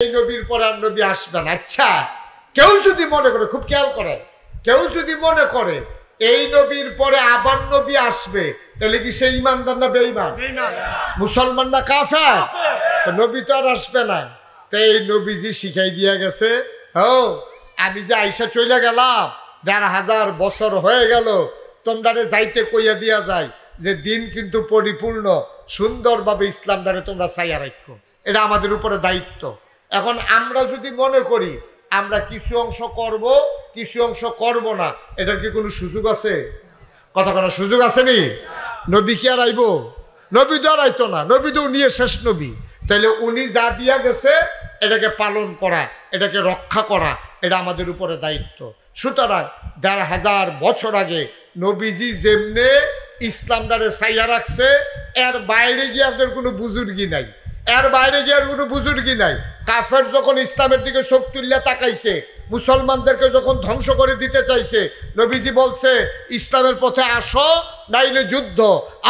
এই নবীর পরে আর নবী আসবে না। আচ্ছা, কেউ যদি মনে করে, খুব খেয়াল করে, কেউ যদি মনে করে এই নবীর পরে আবার নবী আসবে, তাহলে কি সে ইমানদার না বেঈমান? মুসলমান না কাফের? নবী তো আর আসবে না। তো এই নবীজি শিখাই দিয়া গেছে, ও আমি যে আইসা চলে গেলাম, ১৫০০ বছর হয়ে গেল, তোমরা যাইতে কইয়া দিয়া যায় যে দিন কিন্তু পরিপূর্ণ, সুন্দরভাবে ইসলামটারে তোমরা চাইয়া রাখো। এটা আমাদের উপরে দায়িত্ব। এখন আমরা যদি মনে করি আমরা কিছু অংশ করব, কিছু অংশ করব না, এটার কি কোনো সুযোগ আছে? কথা কোনো সুযোগ আছে নি? নবী কি আর আইব? নবী তো আর আইতো না, নবী তো উনি শেষ নবী। তাহলে উনি যা দিয়া গেছে এটাকে পালন করা, এটাকে রক্ষা করা, এটা আমাদের উপরে দায়িত্ব। সুতরাং ১৫০০ বছর আগে নবীজি যেমনে ইসলামটারে চাইয়া রাখছে, এর বাইরে গিয়ে আপনার কোনো বুজুর্গি নাই, এর বাইরে গিয়ে আর কোনো বুজুর্গি নাই। কাফের যখন ইসলামের দিকে চোখ তুললে তাকাইছে, মুসলমানদেরকে যখন ধ্বংস করে দিতে চাইছে, নবীজি বলছে ইসলামের পথে আসো, নাইলে যুদ্ধ।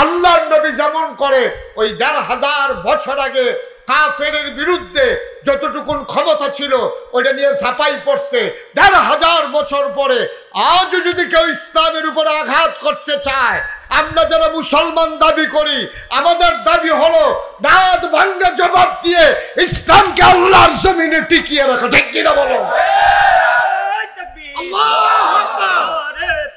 আল্লাহর নবী যেমন করে ওই ১৫০০ বছর আগে কাফের বিরুদ্ধে যতটুকুন ক্ষমতা ছিল ওটা নিয়ে ঝাঁপাই পড়ছে। ১৫০০ বছর পরে আজ যদি কেউ ইসলামের উপরে আঘাত করতে চায়, আমরা যারা মুসলমান দাবি করি, আমাদের দাবি হলো দাঁত ভাঙ্গা জবাব দিয়ে ইসলামকে আল্লাহর জমিনে টিকিয়ে রাখা। ঠিক কিনা বলো? আল্লাহু আকবার,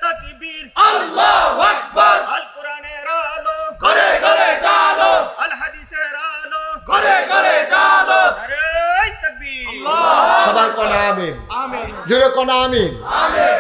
তাকবীর, আল্লাহু আকবার। আল কোরআনের আলো ঘরে ঘরে জালো, আল হাদিসের আলো ঘরে ঘরে জালো। আরে তাকবীর, আল্লাহ। সবাই কোন আমিন? আমিন। জোরে কোন আমিন? আমিন।